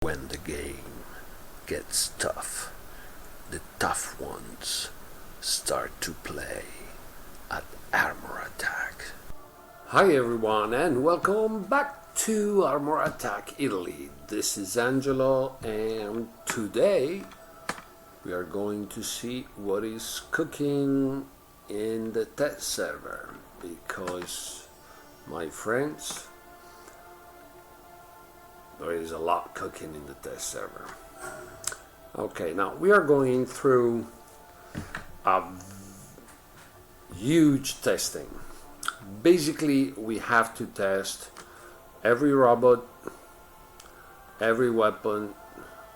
When the game gets tough, the tough ones start to play at Armor Attack. Hi everyone and welcome back to Armor Attack Italy. This is Angelo and today we are going to see what is cooking in the test server because, my friends, there is a lot cooking in the test server. Okay, now we are going through a huge testing. Basically, we have to test every robot, every weapon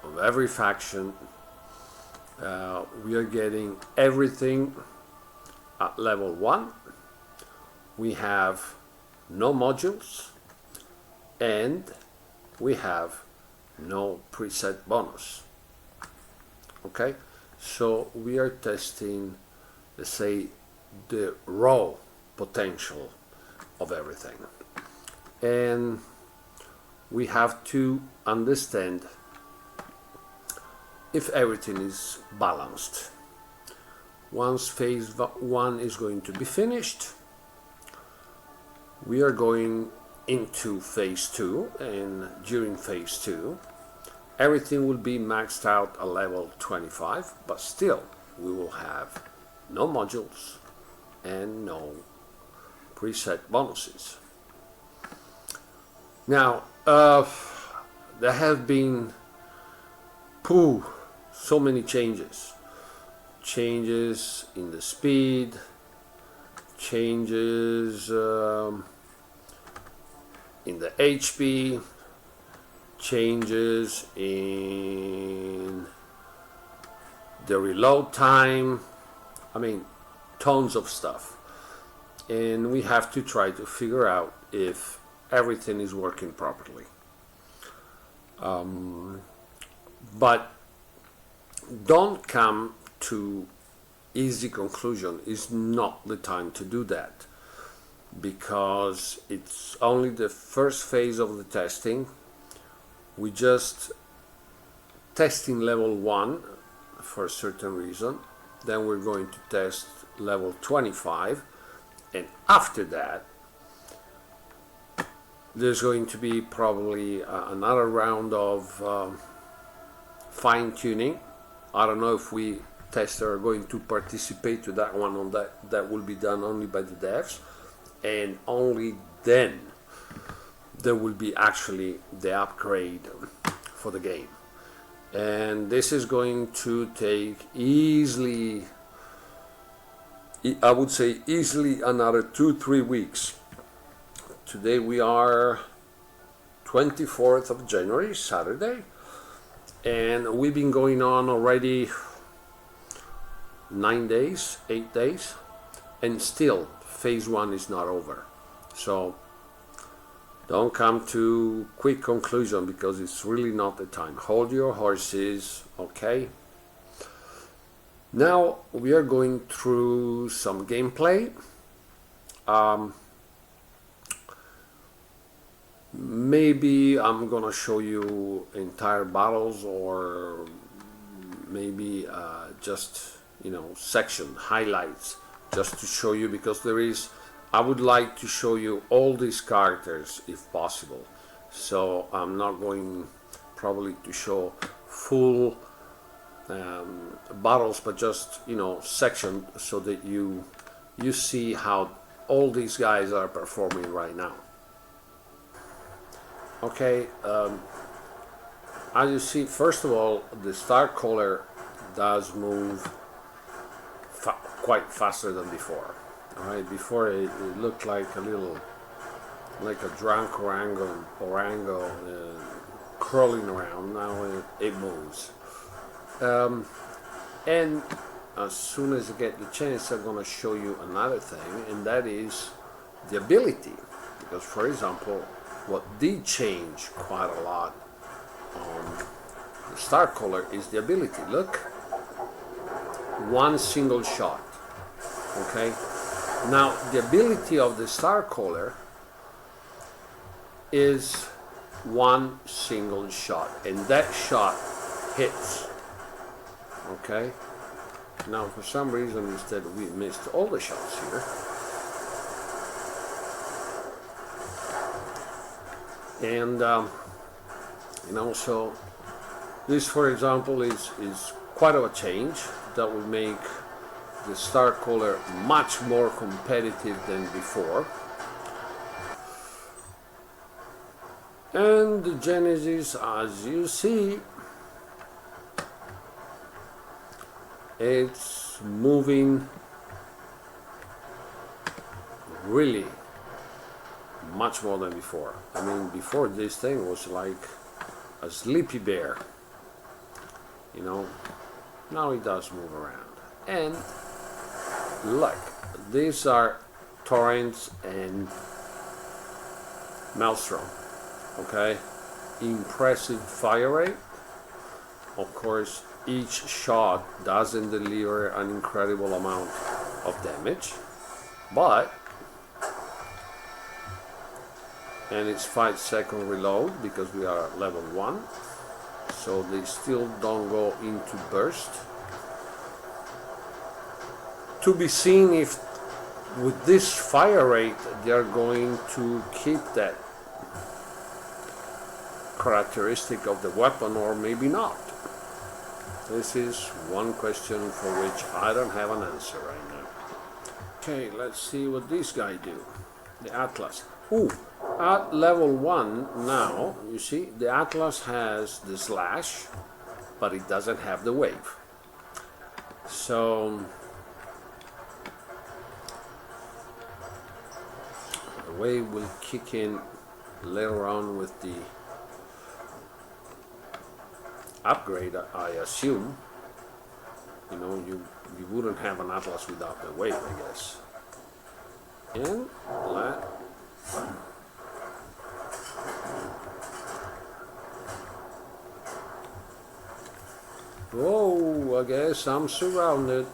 of every faction. We are getting everything at level 1. We have no modules and we have no preset bonus. Okay, so we are testing, let's say, the raw potential of everything, and we have to understand if everything is balanced. Once phase 1 is going to be finished, we are going into phase 2, and during phase 2 everything will be maxed out at level 25, but still we will have no modules and no preset bonuses. Now there have been so many changes in the speed, changes in the HP, changes in the reload time. I mean, tons of stuff, and we have to try to figure out if everything is working properly. But don't come to easy conclusion. It's not the time to do that, because it's only the first phase of the testing. We just testing level 1 for a certain reason, then we're going to test level 25, and after that there's going to be probably another round of fine-tuning. I don't know if we testers are going to participate to that one. On that will be done only by the devs, and only then there will be actually the upgrade for the game. And this is going to take easily, I would say easily, another 2-3 weeks. Today we are 24th of January, Saturday, and we've been going on already 9 days, 8 days, and still phase 1 is not over. So don't come to quick conclusion, because it's really not the time. Hold your horses, okay? Now we are going through some gameplay. Maybe I'm gonna show you entire battles, or maybe just, section highlights, just to show you, because I would like to show you all these characters if possible. So I'm not going probably to show full battles, but just section, so that you see how all these guys are performing right now. Okay, as you see, first of all, the Starcaller does move quite faster than before. Alright, before it looked like a drunk orango crawling around. Now it moves. And as soon as I get the chance, I'm going to show you another thing, and that is the ability. Because, for example, what did change quite a lot on the Starcaller is the ability. Look, one single shot. Okay. Now the ability of the Starcaller is one single shot, and that shot hits. Okay? Now, for some reason, instead we missed all the shots here. And so this, for example, is quite of a change that will make the Star Caller much more competitive than before. And the Genesis, as you see, it's moving really much more than before. I mean, before this thing was like a sleepy bear, you know. Now it does move around. And look, these are Torrents and Maelstrom. Okay, impressive fire rate. Of course, each shot doesn't deliver an incredible amount of damage, but, and it's 5-second reload because we are at level 1, so they still don't go into burst. To be seen if with this fire rate they are going to keep that characteristic of the weapon, or maybe not. This is one question for which I don't have an answer right now. Okay, let's see what this guy do. The Atlas. Ooh, at level 1 now, you see, the Atlas has the slash, but it doesn't have the wave. So the wave will kick in later on with the upgrade, I assume. You know, you wouldn't have an Atlas without the wave, I guess. And whoa, I guess I'm surrounded.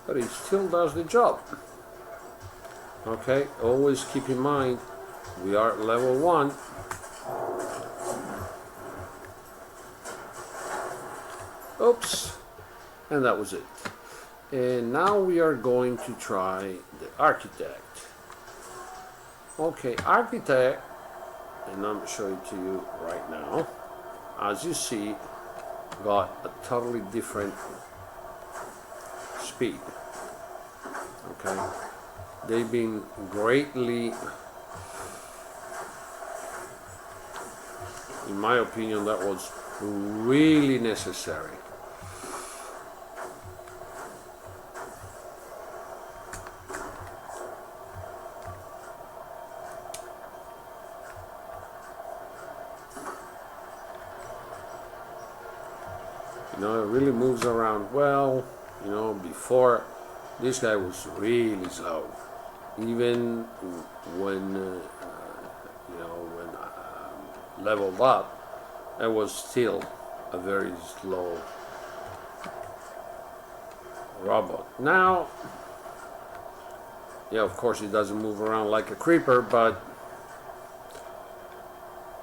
But it still does the job. Okay, always keep in mind we are at level 1. Oops, and that was it. And now we are going to try the Architect. Okay, Architect, and I'm showing it to you right now. As you see, got a totally different speed. Okay, they've been greatly, in my opinion, that was really necessary. You know, it really moves around well. You know, before this guy was really slow. Even when leveled up, it was still a very slow robot. Now, yeah, of course, it doesn't move around like a creeper, but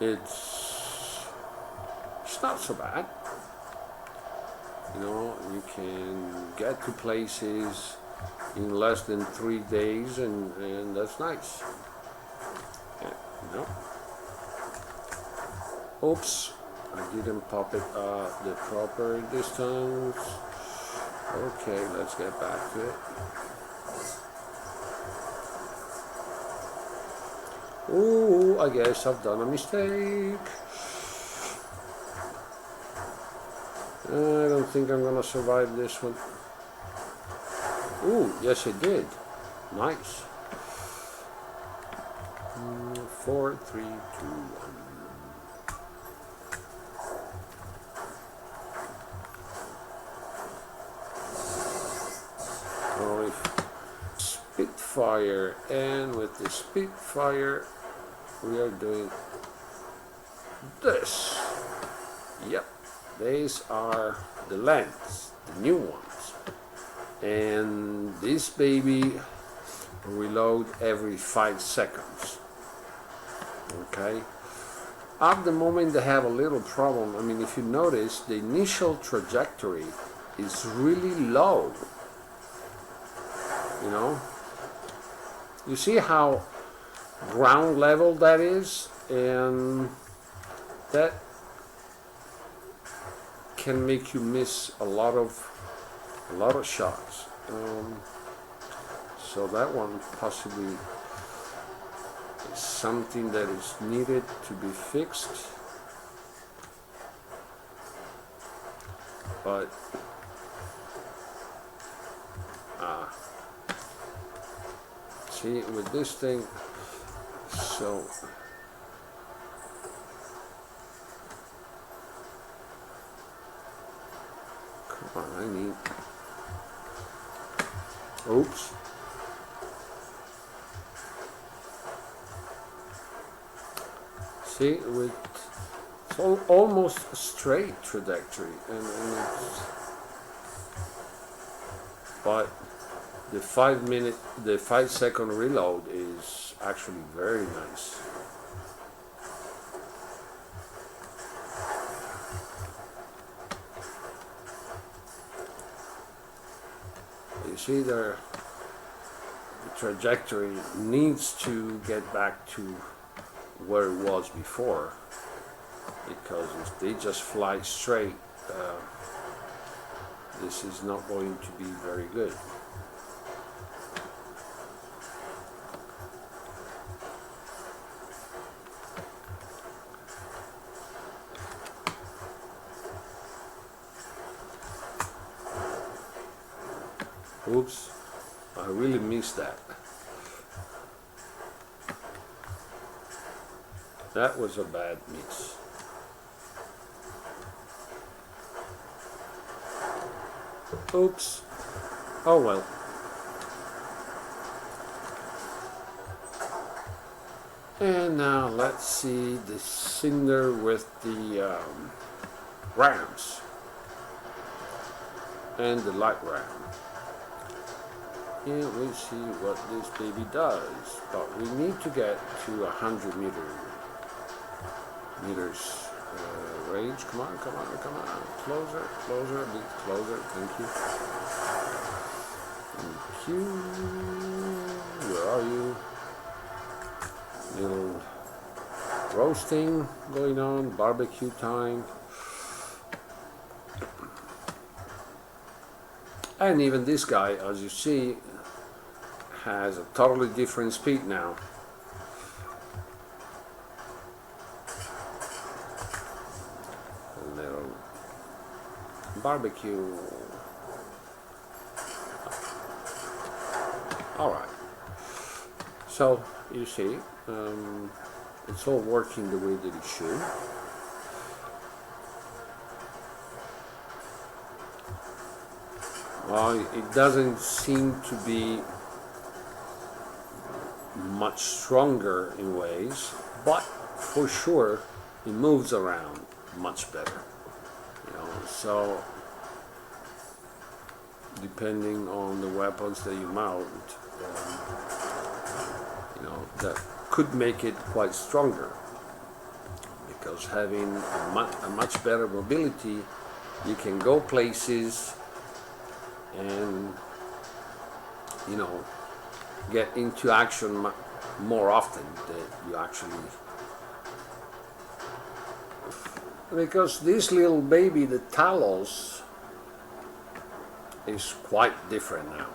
it's not so bad. You know, you can get to places in less than 3 days, and that's nice. Yeah, you know. Oops, I didn't pop it the proper distance. Okay, let's get back to it. Ooh, I guess I've done a mistake. I don't think I'm gonna survive this one. Ooh, yes it did. Nice. 4, 3, 2, 1. Spitfire, and with the Spitfire we are doing this. Yep, these are the lengths, the new ones, and this baby reload every 5 seconds. Okay, at the moment they have a little problem. I mean, if you notice, the initial trajectory is really low. You know, you see how ground level that is, and that can make you miss a lot of shots. So that one possibly is something that is needed to be fixed. But see, with this thing, so come on, I need, oops. See, with it's almost a straight trajectory, and it's, but the 5 second reload is actually very nice. You see the trajectory needs to get back to where it was before, because if they just fly straight, this is not going to be very good. Oops, I really missed that. That was a bad miss. Oops. Oh well. And now let's see the Cinder with the rams and the light ram. And we'll see what this baby does. But we need to get to 100 meters range. Come on, come on, come on. Closer, closer, a bit closer. Thank you. Thank you. Where are you? Little roasting going on, barbecue time. And even this guy, as you see, has a totally different speed now. A little barbecue. All right. So you see, it's all working the way that it should. Well, it doesn't seem to be much stronger in ways, but for sure it moves around much better. You know, so depending on the weapons that you mount, you know, that could make it quite stronger, because having a much better mobility, you can go places and, you know, get into action more often than you actually, because this little baby, the Talos, is quite different now,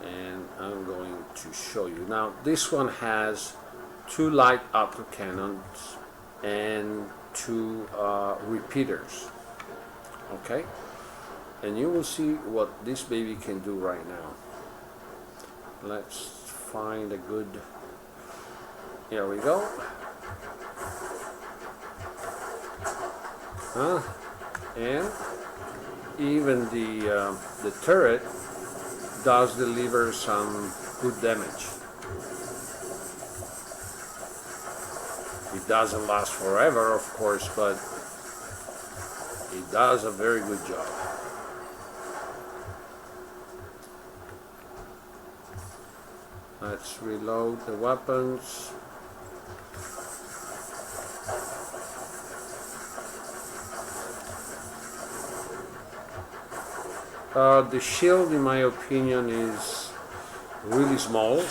and I'm going to show you. Now this one has 2 light autocannons and 2 repeaters, okay? And you will see what this baby can do right now. Let's find a good, here we go. And even the turret does deliver some good damage. It doesn't last forever, of course, but it does a very good job. Let's reload the weapons. The shield, in my opinion, is really small.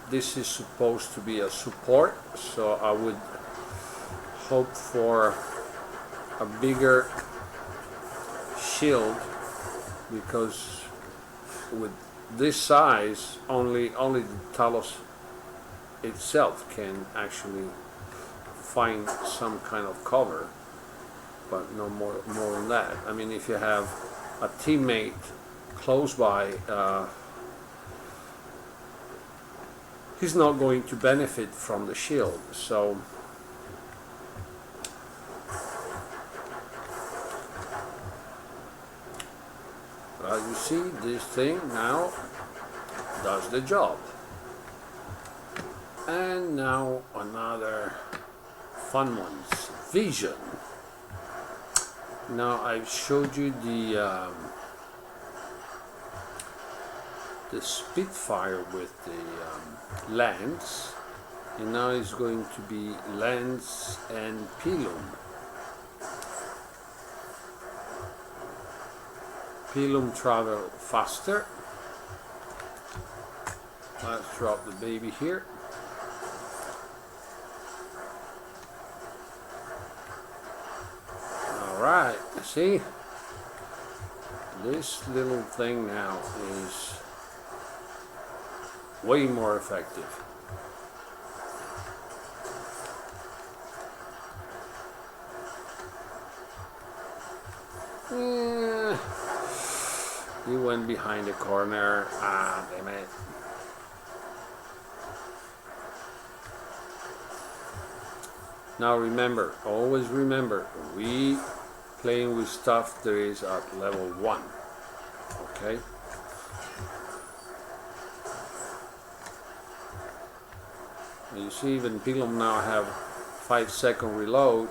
This is supposed to be a support, so I would hope for a bigger shield, because with this size, only the Talos itself can actually find some kind of cover, but no more than that. I mean, if you have a teammate close by, he's not going to benefit from the shield. So you see, this thing now does the job. And now another fun ones, vision. Now I've showed you the Spitfire with the lens, and now it's going to be lens and pilum. Pilum travel faster. Let's drop the baby here. Alright, see? This little thing now is way more effective. He went behind the corner. Ah, damn it. Now remember, always remember, we playing with stuff that is at level 1. Okay? You see, even Pilum now have 5-second reload.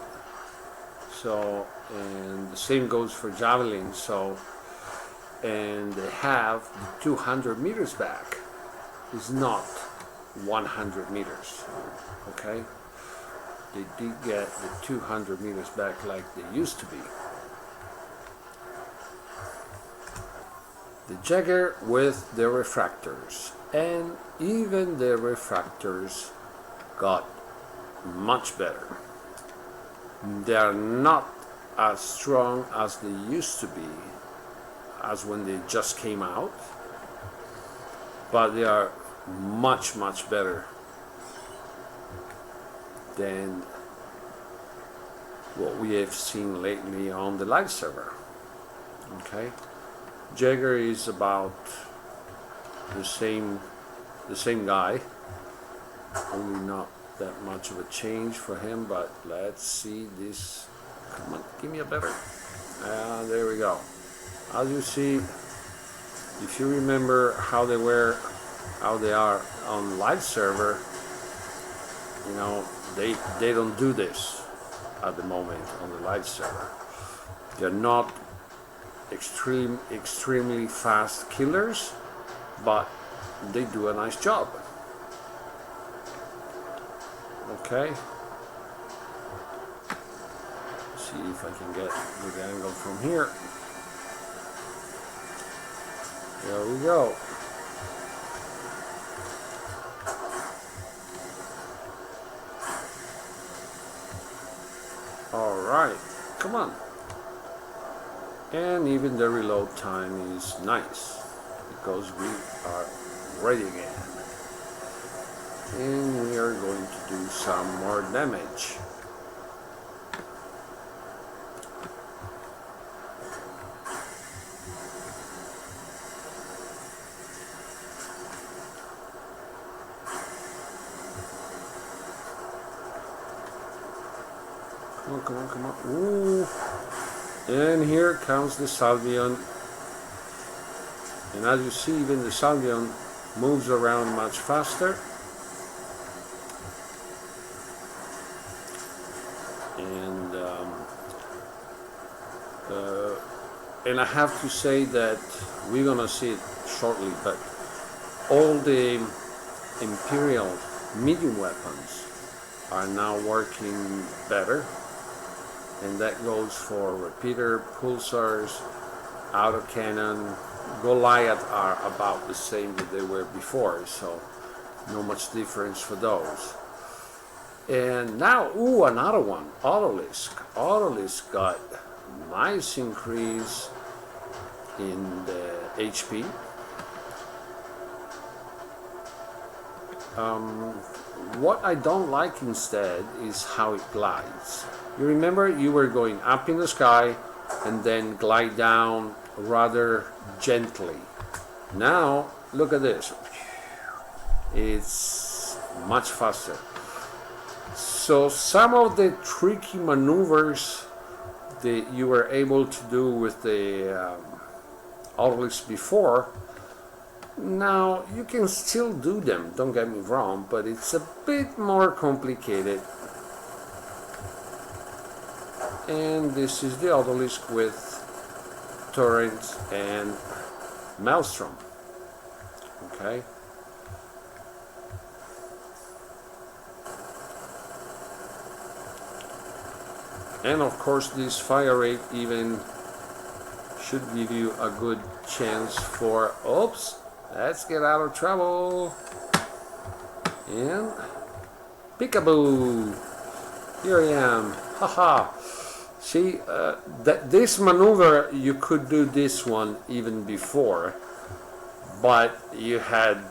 So, and the same goes for Javelin. So, and they have the 200 meters back. It's not 100 meters. Okay? They did get the 200 meters back like they used to be. The Jäger with the refractors, and even the refractors got much better. They are not as strong as they used to be, as when they just came out, but they are much better than what we have seen lately on the live server. Okay, Jäger is about the same guy, only not that much of a change for him. But let's see this. Come on, give me a better. There we go. As you see, if you remember how they are on live server, you know, they don't do this at the moment on the live server. They're not extremely fast killers, but they do a nice job. Okay. See if I can get a good angle from here. There we go. Alright, come on. And even the reload time is nice, because we are ready again. And we are going to do some more damage. Come on. Ooh. And here comes the Salvion. And as you see, even the Salvion moves around much faster. And I have to say that we're gonna see it shortly, but all the Imperial medium weapons are now working better, and that goes for repeater, pulsars, autocannon. Goliath are about the same that they were before, so no much difference for those. And now, ooh, another one, Autolisk. Autolisk got nice increase in the HP. What I don't like instead is how it glides. You remember you were going up in the sky and then glide down rather gently. Now, look at this. It's much faster. So some of the tricky maneuvers that you were able to do with the Autolisk before, now you can still do them, don't get me wrong, but it's a bit more complicated. And this is the Autolisk with Torrent and Maelstrom. Okay. And of course this fire rate even should give you a good chance for, oops, let's get out of trouble. And peekaboo, here I am, haha. See, this maneuver, you could do this one even before, but you had,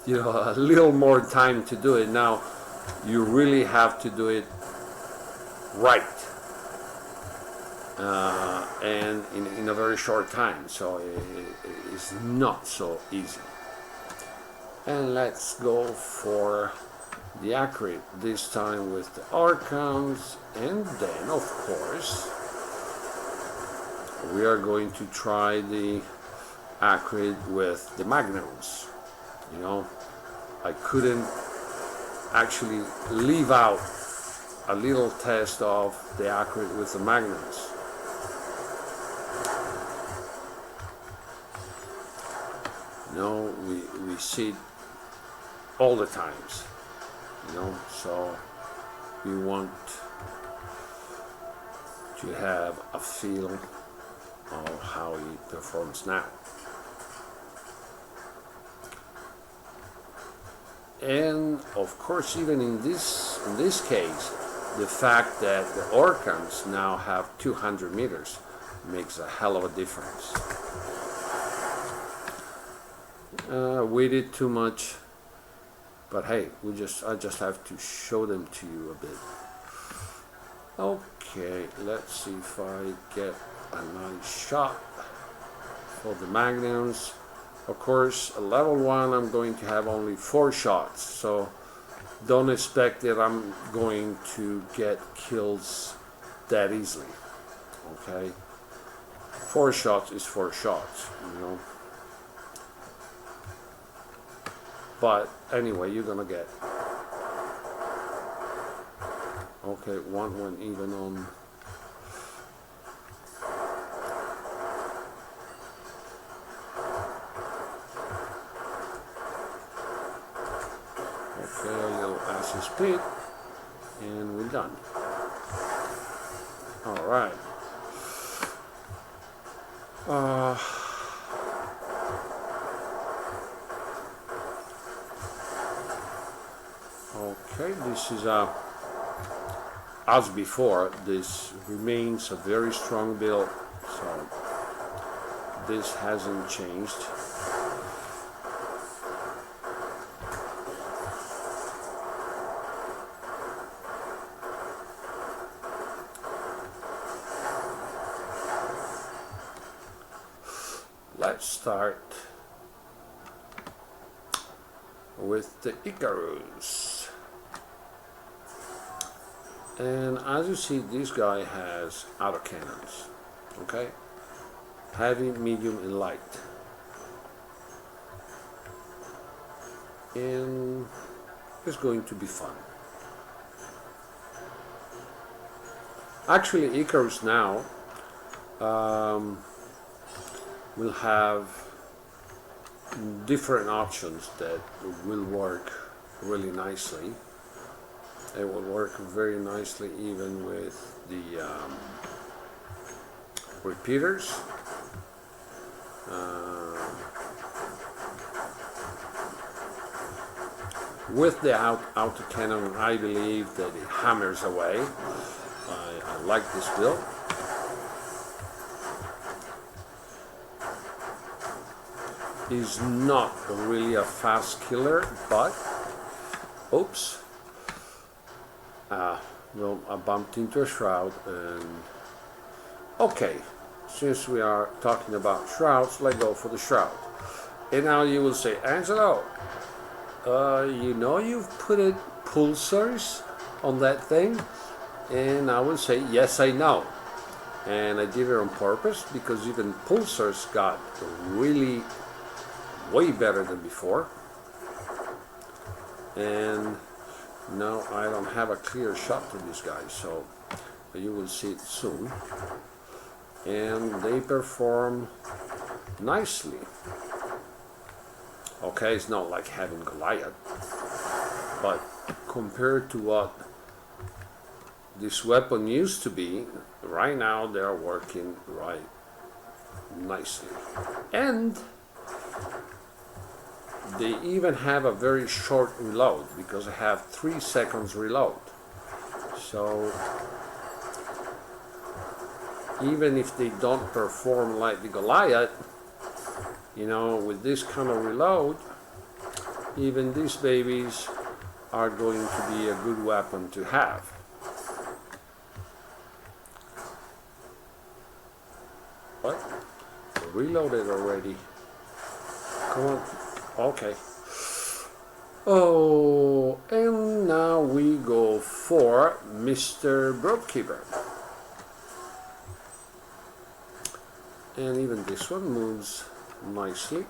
a little more time to do it. Now you really have to do it right. And in a very short time, so it's not so easy. And let's go for the accurate, this time with the Archons, and then of course we are going to try the accurate with the Magnums. I couldn't actually leave out a little test of the accurate with the Magnums. We see it all the times, so we want to have a feel of how it performs now. And of course, even in this case, the fact that the Orcans now have 200 meters makes a hell of a difference. We did too much, but hey, I just have to show them to you a bit. Okay, let's see if I get a nice shot for the Magnums. Of course, at level 1 I'm going to have only 4 shots, so don't expect that I'm going to get kills that easily. Okay, 4 shots is 4 shots, But anyway, you're gonna get. Okay, one went even on. Okay, a little acid speed, and we're done. All right. Okay, this is as before, this remains a very strong build, so this hasn't changed. Let's start with the Icarus. And as you see, this guy has autocannons, okay? Heavy, medium, and light. and it's going to be fun. Actually, Icarus now will have different options that will work really nicely. It will work very nicely even with the repeaters. With the autocannon, I believe that it hammers away. I like this build. He's not really a fast killer, but oops. Well, I bumped into a shroud, and okay, since we are talking about shrouds, let's go for the shroud. And now you will say, Angelo, you know you've put pulsars on that thing? And I will say, yes, I know. And I did it on purpose because even pulsars got really way better than before. And now I don't have a clear shot to these guys, so you will see it soon. And they perform nicely. Okay, it's not like having Goliath, but compared to what this weapon used to be, right now they are working right nicely. And they even have a very short reload because I have 3 seconds reload. So even if they don't perform like the Goliath, you know, with this kind of reload, even these babies are going to be a good weapon to have. What? Reloaded already. Come on. Okay. Oh, and now we go for Mr. Brokekeeper. And even this one moves nicely.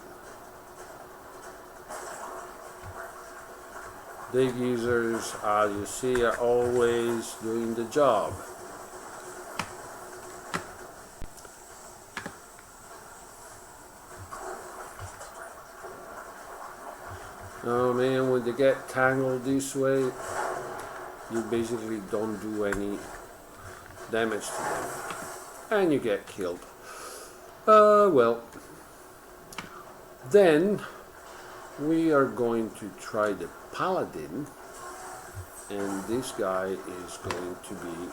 Big users, as you see, are always doing the job. Oh man, when they get tangled this way, you basically don't do any damage to them. And you get killed. Well, then we are going to try the Paladin, and this guy is going to be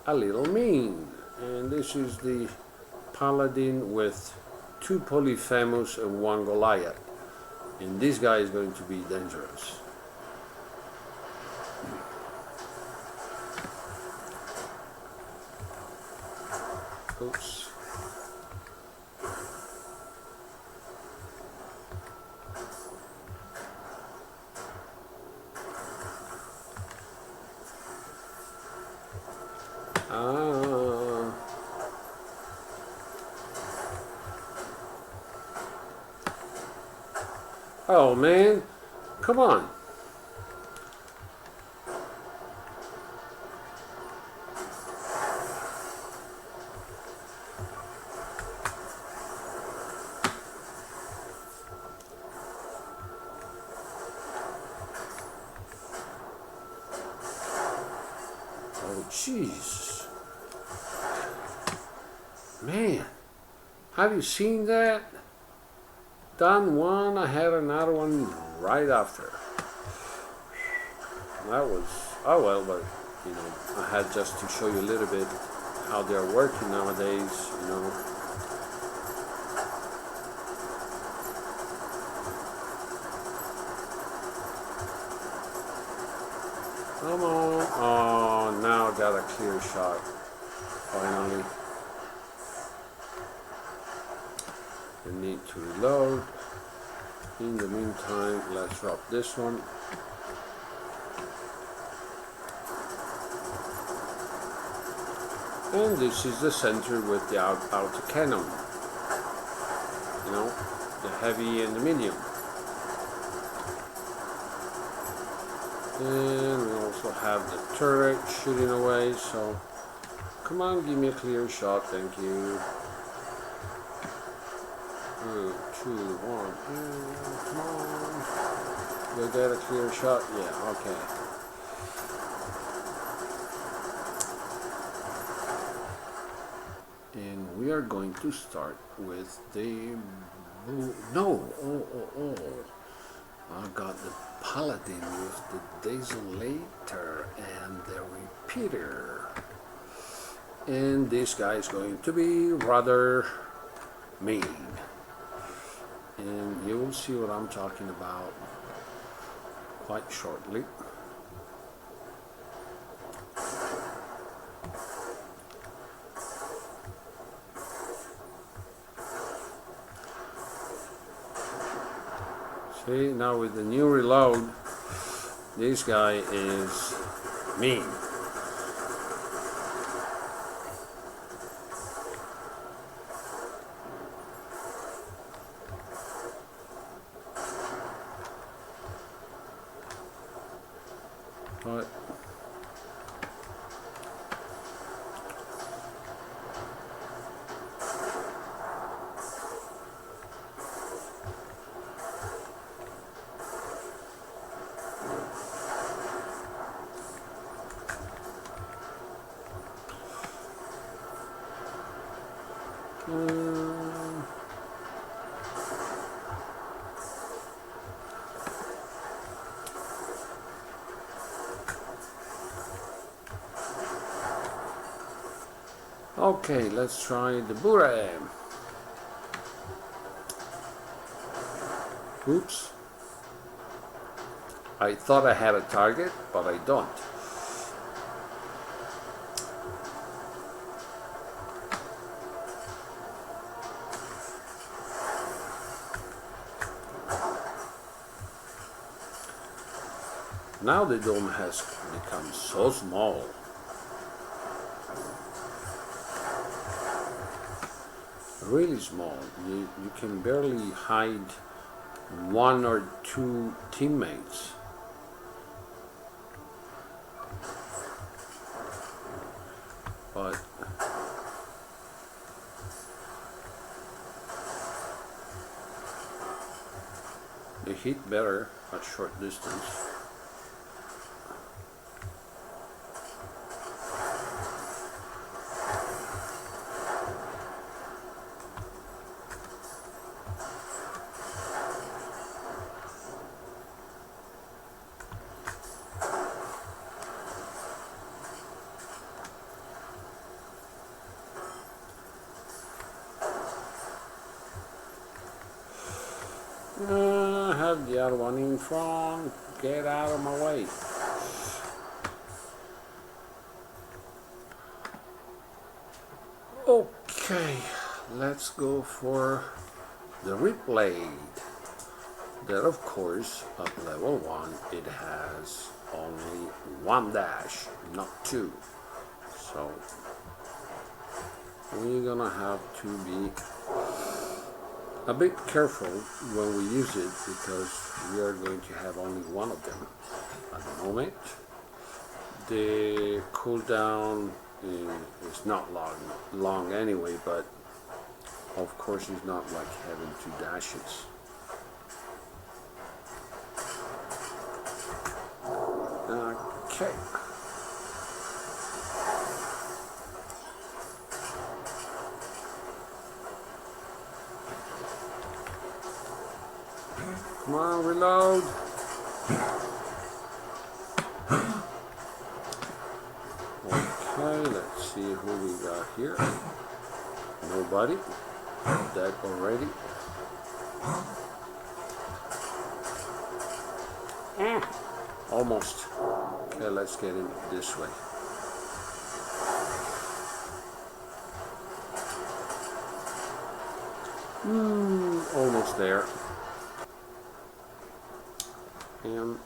a little mean. And this is the Paladin with 2 Polyphemus and 1 Goliath, and this guy is going to be dangerous. Oops. Oh man, come on. Oh jeez. Man, have you seen that? Done one, I had another one right after. That was, oh well, but you know, I had just to show you a little bit how they're working nowadays, you know. Come on. Oh, now I got a clear shot. Finally. I need to reload. In the meantime, let's drop this one. And this is the center with the autocannon. You know, the heavy and the medium. And we also have the turret shooting away, so come on, give me a clear shot, thank you. 2, 1, come on. You'll get a clear shot, yeah, okay. And we are going to start with the... I got the Paladin with the Desolator and the Repeater. And this guy is going to be rather mean. And you will see what I'm talking about quite shortly. See, now with the new reload, this guy is mean. But okay, let's try the Bure. Oops. I thought I had a target, but I don't. Now the dome has become so small. Really small. You can barely hide 1 or 2 teammates. But they hit better at short distance. I have the other one in front. Get out of my way. Okay, let's go for the Ripblade. That, of course, at level 1, it has only 1 dash, not 2. So we're gonna have to be a bit careful when we use it, because we are going to have only one of them at the moment. The cooldown is not long anyway, but of course it's not like having 2 dashes. Okay. Come on, reload. Okay, let's see who we got here. Nobody. Dead already. Almost. Okay, let's get in this way. Almost there. And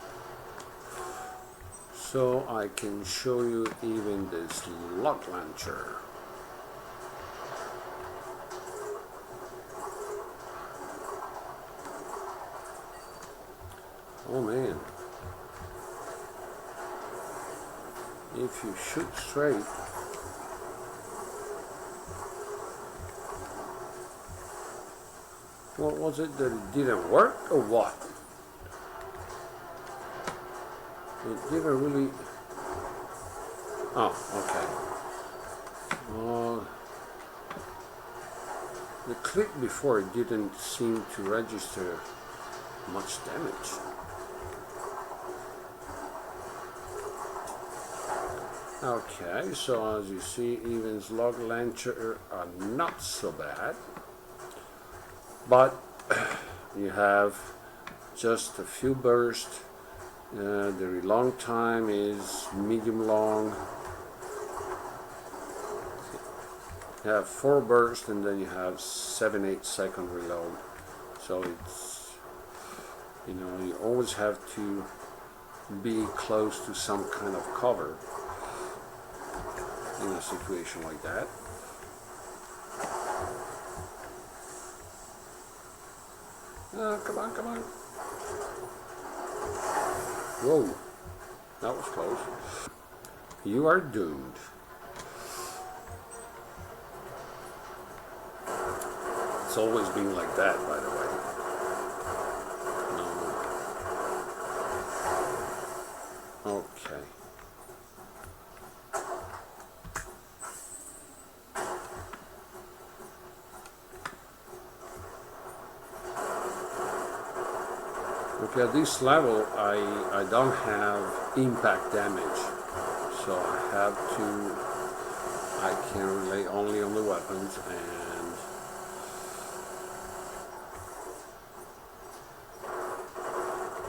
so I can show you even this lock launcher. Oh man. If you shoot straight, what was it, that it didn't work or what? It didn't really. Oh, okay. The click before it didn't seem to register much damage. Okay, so as you see, even slug launcher are not so bad, but you have just a few bursts. The reload time is medium long. You have 4 bursts and then you have 7-8 second reload. So it's, you always have to be close to some kind of cover in a situation like that. Come on, come on. Whoa, that was close. You are doomed. It's always been like that, by the way. No. Okay. Okay, at this level, I don't have impact damage, so I can rely only on the weapons, and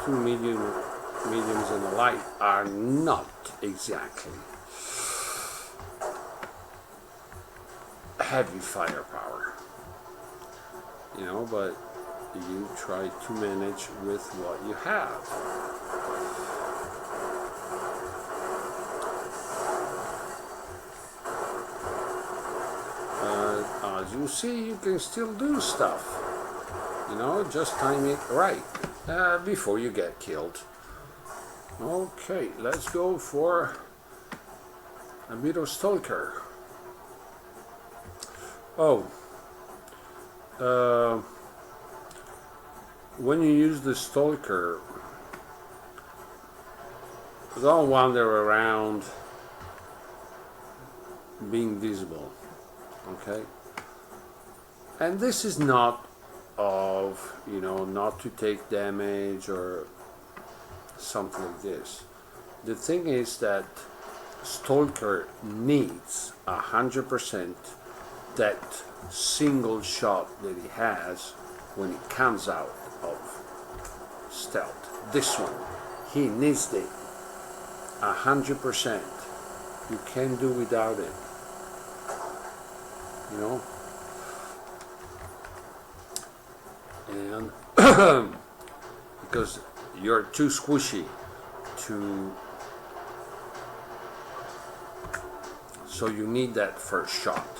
two mediums and a light are not exactly heavy firepower, but you try to manage with what you have. As you see, you can still do stuff, just time it right before you get killed. Okay, let's go for a bit of Stalker. When you use the Stalker, don't wander around being visible, okay? And this is not not to take damage or something like this. The thing is that Stalker needs 100% that single shot that he has when he comes out of stealth. This one, he needs it 100%. You can't do without it, and because you're too squishy so you need that first shot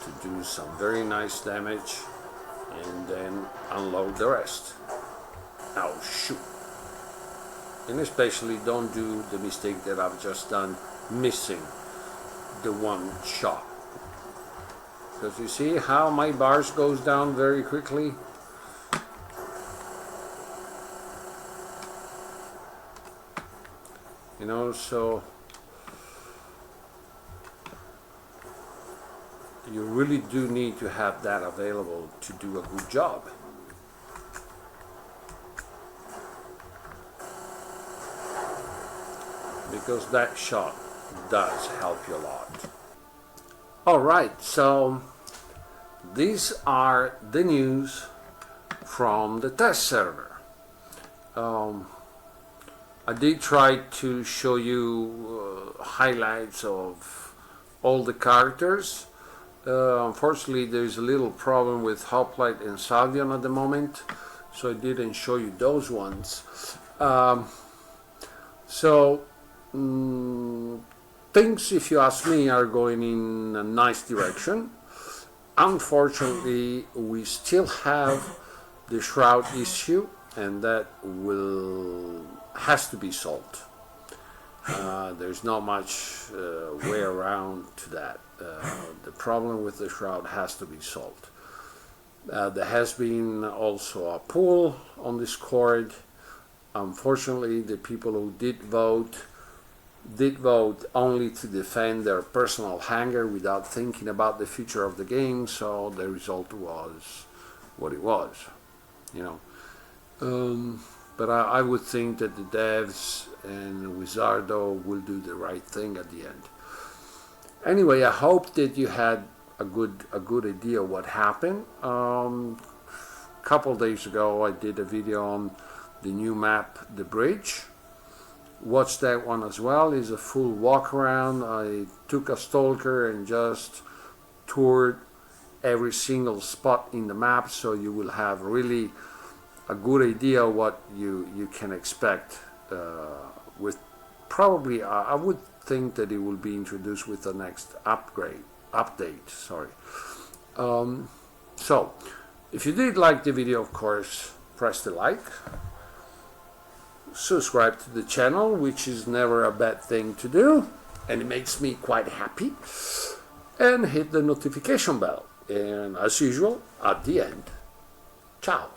to do some very nice damage and then unload the rest. Now shoot. And especially don't do the mistake that I've just done, missing the one shot. Because you see how my bars goes down very quickly? So you really do need to have that available to do a good job. Because that shot does help you a lot. Alright, so these are the news from the test server. I did try to show you highlights of all the characters. Unfortunately, there's a little problem with Hoplite and Salvion at the moment, so I didn't show you those ones. Things, if you ask me, are going in a nice direction. Unfortunately, we still have the Shroud issue, and that has to be solved. There's not much way around to that. The problem with the shroud has to be solved. There has been also a poll on Discord. Unfortunately, the people who did vote only to defend their personal hangar without thinking about the future of the game, so the result was what it was, you know. But I would think that the devs and Wizardo will do the right thing at the end. Anyway, I hope that you had a good idea what happened. A couple days ago, I did a video on the new map, The Bridge. Watch that one as well. It's a full walk around. I took a stalker and just toured every single spot in the map, so you will have really a good idea what you can expect with probably I would think that it will be introduced with the next update. Sorry. So if you did like the video, of course, press the like, subscribe to the channel, which is never a bad thing to do, and it makes me quite happy, and hit the notification bell. And as usual, at the end, ciao.